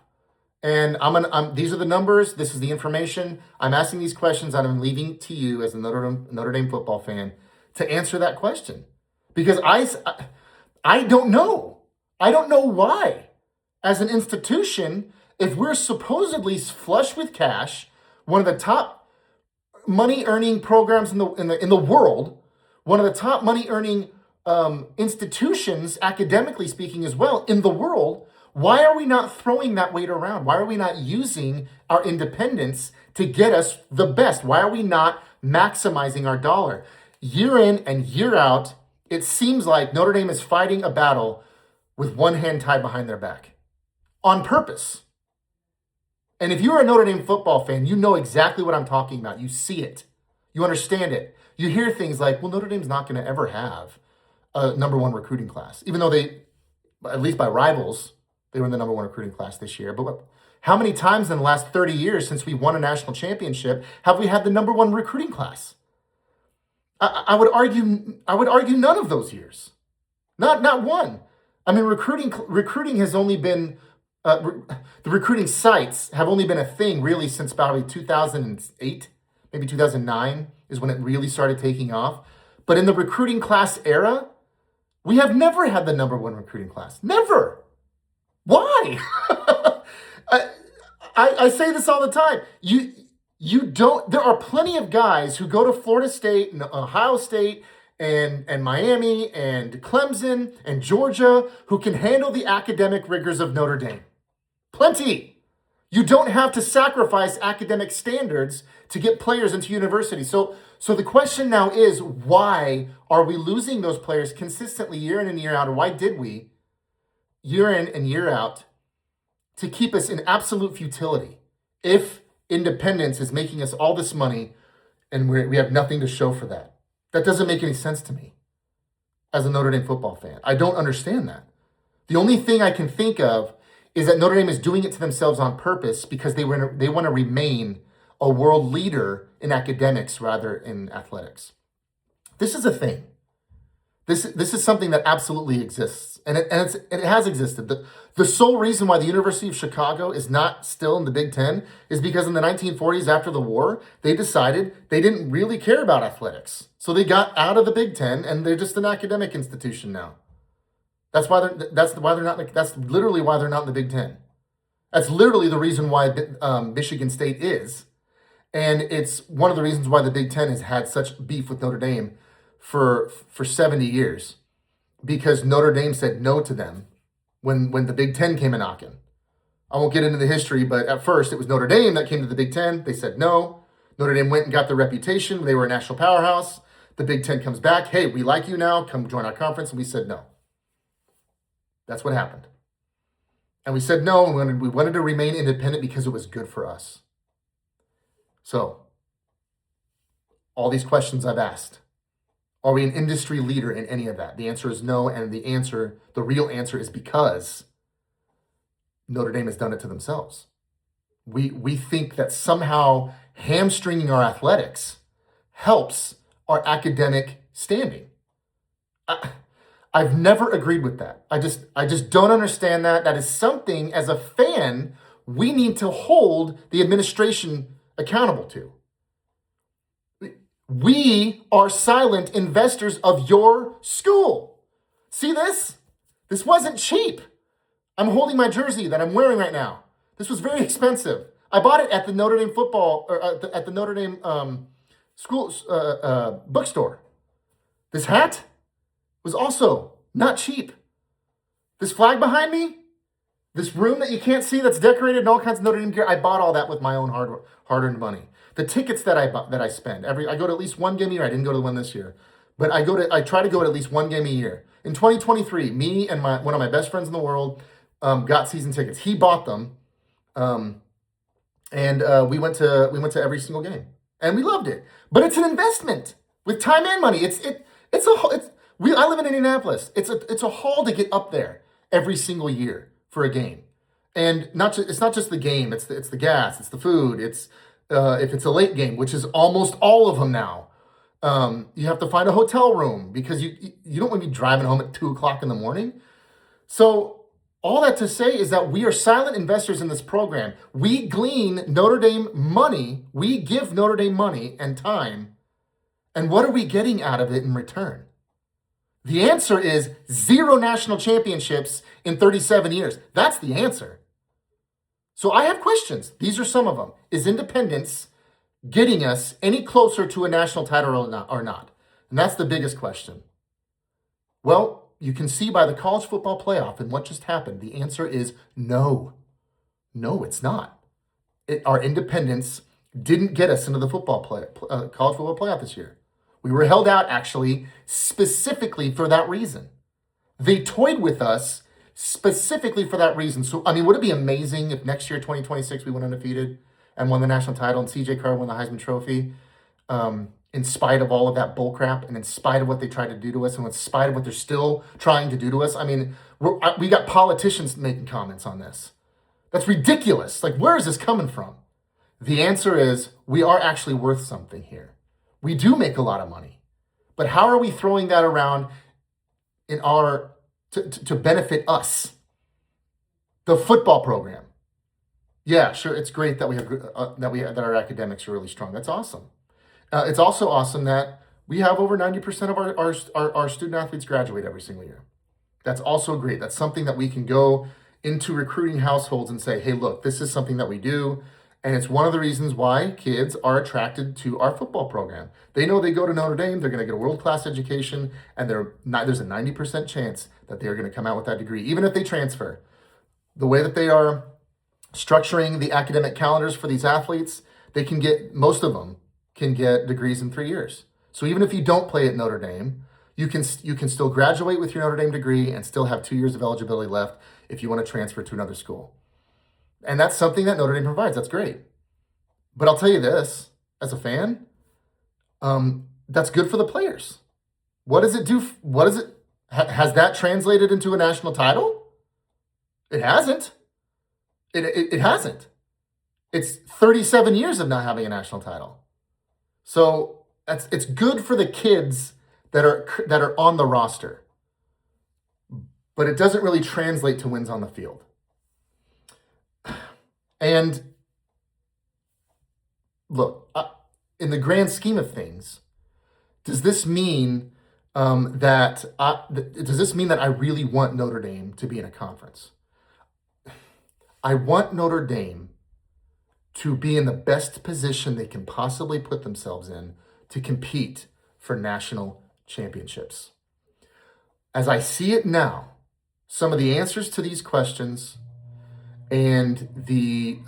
And these are the numbers. This is the information. I'm asking these questions, and I'm leaving to you as a Notre Dame football fan to answer that question. Because I don't know. I don't know why. As an institution, if we're supposedly flush with cash, one of the top money earning programs in the world, one of the top money earning institutions, academically speaking as well, in the world, why are we not throwing that weight around? Why are we not using our independence to get us the best? Why are we not maximizing our dollar? Year in and year out, it seems like Notre Dame is fighting a battle with one hand tied behind their back on purpose. And if you're a Notre Dame football fan, you know exactly what I'm talking about. You see it. You understand it. You hear things like, well, Notre Dame's not going to ever have a number one recruiting class, even though they, at least by rivals, they were in the number one recruiting class this year. But how many times in the last 30 years since we won a national championship have we had the number one recruiting class? I would argue none of those years. Not one. I mean, recruiting has only been, the recruiting sites have only been a thing really since probably 2008, maybe 2009 is when it really started taking off. But in the recruiting class era, we have never had the number one recruiting class. Never. Why? I say this all the time. You don't. There are plenty of guys who go to Florida State and Ohio State and Miami and Clemson and Georgia who can handle the academic rigors of Notre Dame. Plenty. You don't have to sacrifice academic standards to get players into university. So the question now is, why are we losing those players consistently year in and year out? Or why did we, year in and year out, to keep us in absolute futility if independence is making us all this money and we have nothing to show for that? That doesn't make any sense to me as a Notre Dame football fan. I don't understand that. The only thing I can think of is that Notre Dame is doing it to themselves on purpose because they want to remain a world leader in academics rather in athletics. This is a thing. This is something that absolutely exists, and it has existed. The sole reason why the University of Chicago is not still in the Big Ten is because in the 1940s, after the war, they decided they didn't really care about athletics, so they got out of the Big Ten, and they're just an academic institution now. That's literally why they're not in the Big Ten. That's literally the reason why Michigan State is, and it's one of the reasons why the Big Ten has had such beef with Notre Dame for 70 years, because Notre Dame said no to them when the Big Ten came a knocking. I won't get into the history, but at first it was Notre Dame that came to the Big Ten. They said no. Notre Dame went and got the reputation. They were a national powerhouse. The Big Ten comes back. Hey, we like you now. Come join our conference. And we said no. That's what happened. And we said no, and we wanted to remain independent because it was good for us. So, all these questions I've asked. Are we an industry leader in any of that? The answer is no, and the real answer is because Notre Dame has done it to themselves. We think that somehow hamstringing our athletics helps our academic standing. I've never agreed with that. I just don't understand that. That is something as a fan we need to hold the administration accountable to. We are silent investors of your school. See this? This wasn't cheap. I'm holding my jersey that I'm wearing right now. This was very expensive. I bought it at the Notre Dame football, or at the Notre Dame school bookstore. This hat was also not cheap. This flag behind me, this room that you can't see that's decorated in all kinds of Notre Dame gear, I bought all that with my own hard-earned money. The tickets that I spend, I go to at least one game a year. I didn't go to the one this year, but I try to go to at least one game a year. In 2023, me and one of my best friends in the world got season tickets. He bought them, and we went to every single game, and we loved it. But it's an investment with time and money. I live in Indianapolis. It's a haul to get up there every single year for a game, and it's not just the game. It's the gas. It's the food. It's if it's a late game, which is almost all of them now. You have to find a hotel room because you don't want to be driving home at 2:00 in the morning. So all that to say is that we are silent investors in this program. We glean Notre Dame money. We give Notre Dame money and time. And what are we getting out of it in return? The answer is 0 national championships in 37 years. That's the answer. So I have questions. These are some of them. Is independence getting us any closer to a national title or not? And that's the biggest question. Well, you can see by the college football playoff and what just happened, the answer is no. No, it's not. Our independence didn't get us into the college football playoff this year. We were held out, actually, specifically for that reason. They toyed with us specifically for that reason. So, I mean, would it be amazing if next year, 2026, we went undefeated and won the national title and CJ Carr won the Heisman Trophy, in spite of all of that bullcrap and in spite of what they tried to do to us and in spite of what they're still trying to do to us? I mean, we got politicians making comments on this. That's ridiculous. Like, where is this coming from? The answer is we are actually worth something here. We do make a lot of money. But how are we throwing that around to benefit us? The football program. Yeah, sure, it's great that that our academics are really strong. That's awesome. It's also awesome that we have over 90% of our student athletes graduate every single year. That's also great. That's something that we can go into recruiting households and say, hey, look, this is something that we do. And it's one of the reasons why kids are attracted to our football program. They know they go to Notre Dame, they're going to get a world-class education, and there's a 90% chance that they're going to come out with that degree, even if they transfer. The way that they are structuring the academic calendars for these athletes, most of them can get degrees in 3 years. So even if you don't play at Notre Dame, you can still graduate with your Notre Dame degree and still have 2 years of eligibility left if you want to transfer to another school. And that's something that Notre Dame provides. That's great. But I'll tell you this, as a fan, that's good for the players. What does it do? Has that translated into a national title? It hasn't. It hasn't. It's 37 years of not having a national title. So it's good for the kids that are on the roster. But it doesn't really translate to wins on the field. And look, in the grand scheme of things, does this mean that I really want Notre Dame to be in a conference? I want Notre Dame to be in the best position they can possibly put themselves in to compete for national championships. As I see it now, some of the answers to these questions and the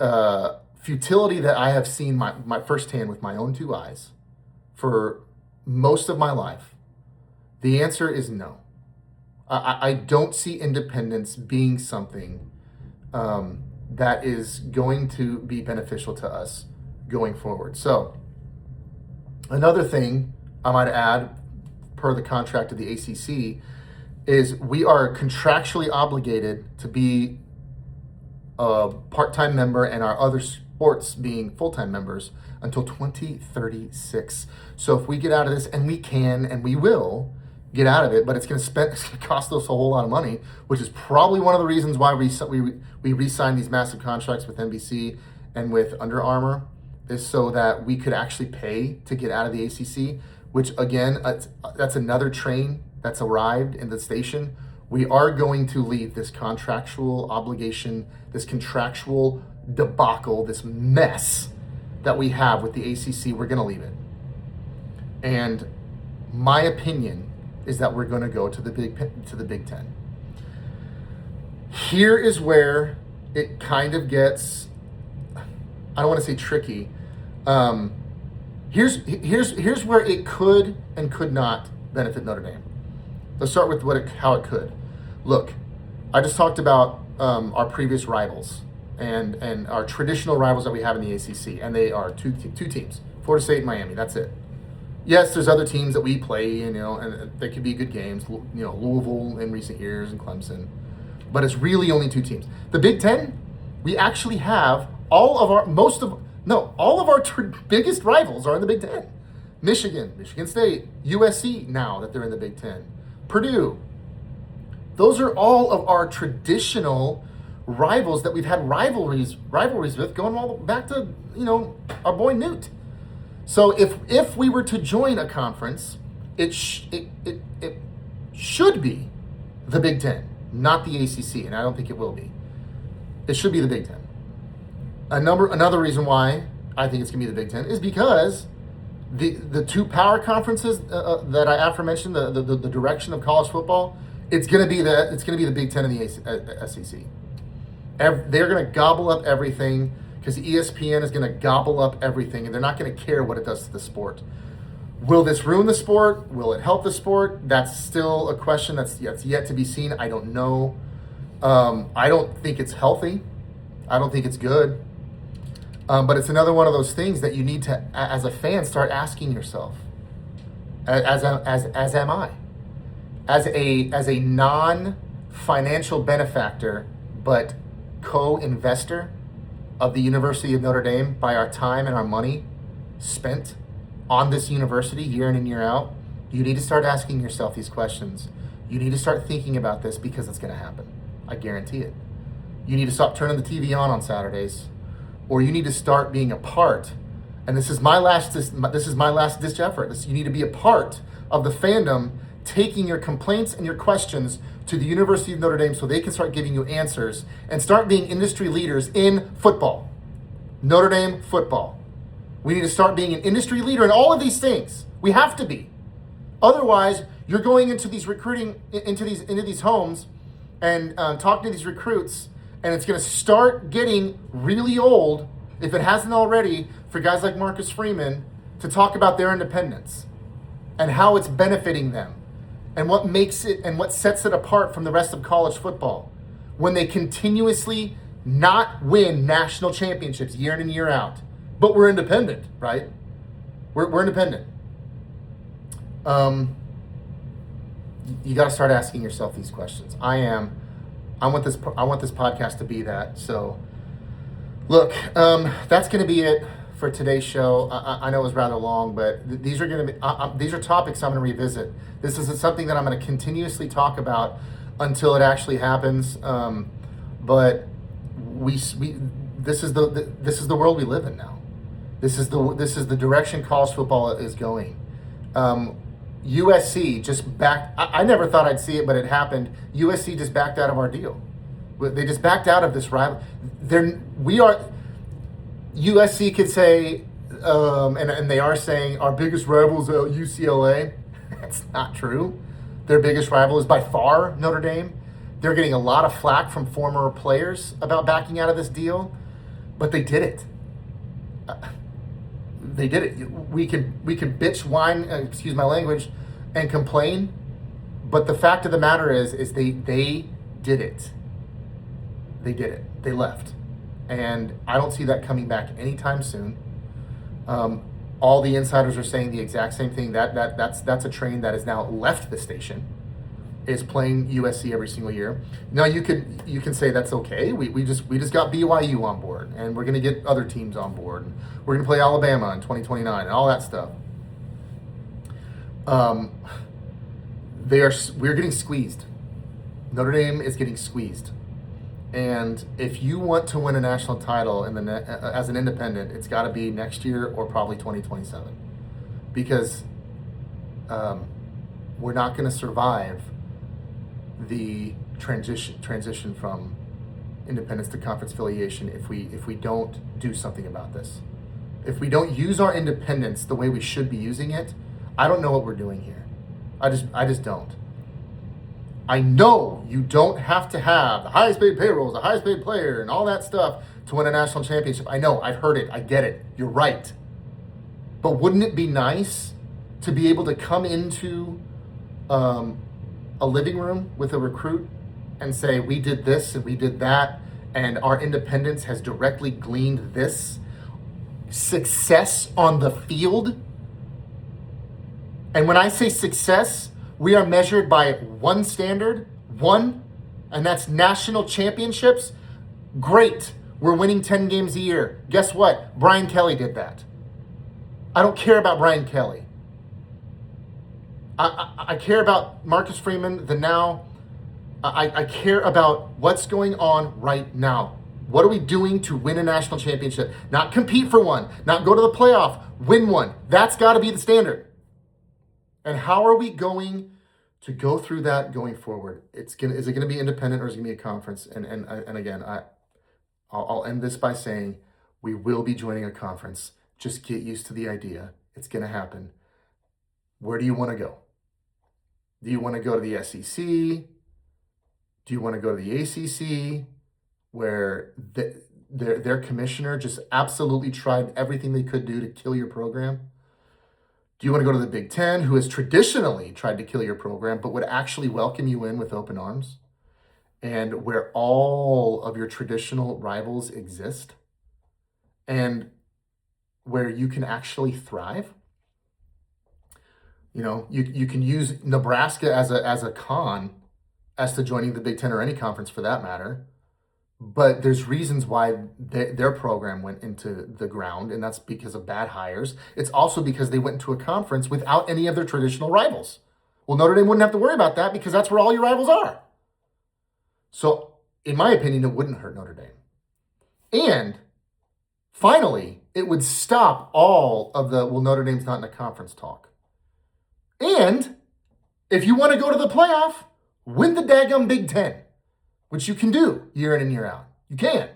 futility that I have seen my firsthand with my own 2 eyes for most of my life, the answer is no. I don't see independence being something that is going to be beneficial to us going forward. So another thing I might add, per the contract of the ACC, is we are contractually obligated to be a part-time member and our other sports being full-time members until 2036. So if we get out of this, and we can and we will, get out of it, but it's going to cost us a whole lot of money, which is probably one of the reasons why we re-signed these massive contracts with NBC and with Under Armour, is so that we could actually pay to get out of the ACC, which again, that's another train that's arrived in the station. We are going to leave this contractual obligation, this contractual debacle, this mess that we have with the ACC. We're going to leave it. And my opinion is that we're going to go to the Big Ten. Here is where it kind of gets, I don't want to say tricky. Here's where it could and could not benefit Notre Dame. Let's start with how it could. Look, I just talked about our previous rivals and our traditional rivals that we have in the ACC, and they are two teams: Florida State and Miami. That's it. Yes, there's other teams that we play, and they could be good games. Louisville in recent years and Clemson, but it's really only two teams. The Big Ten, we actually have all of our biggest rivals are in the Big Ten. Michigan State, USC now that they're in the Big Ten, Purdue. Those are all of our traditional rivals that we've had rivalries with going all back to, our boy Newt. So if we were to join a conference, it should be the Big Ten, not the ACC, and I don't think it will be. It should be the Big Ten. Another reason why I think it's going to be the Big Ten is because the two power conferences that I aforementioned, the direction of college football, it's going to be the Big Ten and the SEC. They're going to gobble up everything because ESPN is going to gobble up everything, and they're not going to care what it does to the sport. Will this ruin the sport? Will it help the sport? That's still a question that's yet to be seen. I don't know. I don't think it's healthy. I don't think it's good. But it's another one of those things that you need to, as a fan, start asking yourself. As am I. As a non-financial benefactor, but co-investor of the University of Notre Dame by our time and our money spent on this university year in and year out, you need to start asking yourself these questions. You need to start thinking about this because it's going to happen. I guarantee it. You need to stop turning the TV on Saturdays, or you need to start being a part. And this is my last ditch effort. You need to be a part of the fandom, taking your complaints and your questions to the University of Notre Dame so they can start giving you answers and start being industry leaders in football. Notre Dame football. We need to start being an industry leader in all of these things. We have to be. Otherwise, you're going into these into these homes and talking to these recruits, and it's going to start getting really old, if it hasn't already, for guys like Marcus Freeman to talk about their independence and how it's benefiting them and what makes it and what sets it apart from the rest of college football when they continuously not win national championships year in and year out. But we're independent, right? We're independent. You got to start asking yourself these questions. I want this podcast to be that. So, look, that's going to be it for today's show. I know it was rather long, but these are topics I'm going to revisit. This is something that I'm going to continuously talk about until it actually happens. But this is the world we live in now. This is the direction college football is going. USC just backed. I never thought I'd see it, but it happened. USC just backed out of our deal. They just backed out of this rival. USC could say, and they are saying, our biggest rival is UCLA. That's not true. Their biggest rival is by far Notre Dame. They're getting a lot of flack from former players about backing out of this deal, but they did it. They did it. We can bitch, whine, excuse my language, and complain, but the fact of the matter is they did it. They did it. They left. And I don't see that coming back anytime soon. All the insiders are saying the exact same thing. That's a train that has now left the station, is playing USC every single year. Now you can say that's okay. We just got BYU on board, and we're going to get other teams on board. And we're going to play Alabama in 2029 and all that stuff. we're getting squeezed. Notre Dame is getting squeezed. And if you want to win a national title as an independent, it's got to be next year or probably 2027, because we're not going to survive the transition from independence to conference affiliation if we don't do something about this. If we don't use our independence the way we should be using it, I don't know what we're doing here. I just don't. I know you don't have to have the highest paid payrolls, the highest paid player, and all that stuff to win a national championship. I know, I've heard it, I get it, you're right. But wouldn't it be nice to be able to come into a living room with a recruit and say, we did this and we did that, and our independence has directly gleaned this success on the field? And when I say success, we are measured by one standard, and that's national championships. Great, we're winning 10 games a year. Guess what? Brian Kelly did that. I don't care about Brian Kelly. I care about Marcus Freeman, the now. I care about what's going on right now. What are we doing to win a national championship? Not compete for one, not go to the playoff, win one. That's got to be the standard. And how are we going to go through that going forward? Is it going to be independent or is it going to be a conference? And again, I'll end this by saying we will be joining a conference. Just get used to the idea. It's going to happen. Where do you want to go? Do you want to go to the SEC? Do you want to go to the ACC, where their commissioner just absolutely tried everything they could do to kill your program? Do you want to go to the Big Ten, who has traditionally tried to kill your program, but would actually welcome you in with open arms, and where all of your traditional rivals exist, and where you can actually thrive? You know, you can use Nebraska as a con as to joining the Big Ten or any conference for that matter. But there's reasons why their program went into the ground, and that's because of bad hires. It's also because they went into a conference without any of their traditional rivals. Well, Notre Dame wouldn't have to worry about that because that's where all your rivals are. So, in my opinion, it wouldn't hurt Notre Dame. And finally, it would stop all of the, well, Notre Dame's not in a conference talk. And if you want to go to the playoff, win the daggum Big Ten, which you can do year in and year out. You can.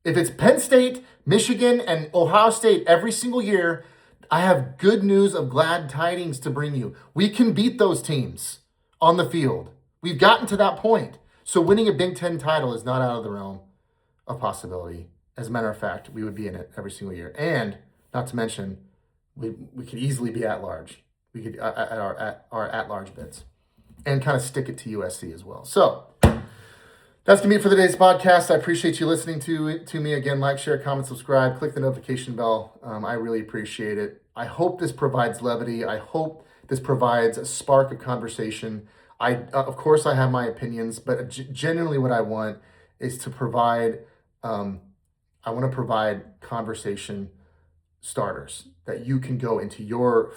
If it's Penn State, Michigan, and Ohio State every single year, I have good news of glad tidings to bring you. We can beat those teams on the field. We've gotten to that point. So winning a Big Ten title is not out of the realm of possibility. As a matter of fact, we would be in it every single year. And not to mention, we could easily be at large. We could at our at-large bids. And kind of stick it to USC as well. So that's going to be it for today's podcast. I appreciate you listening to me. Again, like, share, comment, subscribe, click the notification bell. I really appreciate it. I hope this provides levity. I hope this provides a spark of conversation. Of course, I have my opinions, but genuinely what I want is to provide, I want to provide conversation starters that you can go into your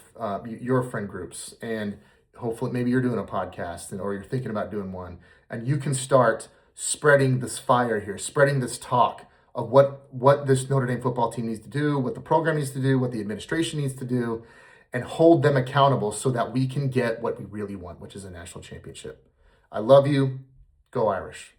friend groups, and hopefully maybe you're doing a podcast or you're thinking about doing one, and you can start spreading this fire here, spreading this talk of what this Notre Dame football team needs to do, what the program needs to do, what the administration needs to do, and hold them accountable so that we can get what we really want, which is a national championship. I love you. Go Irish.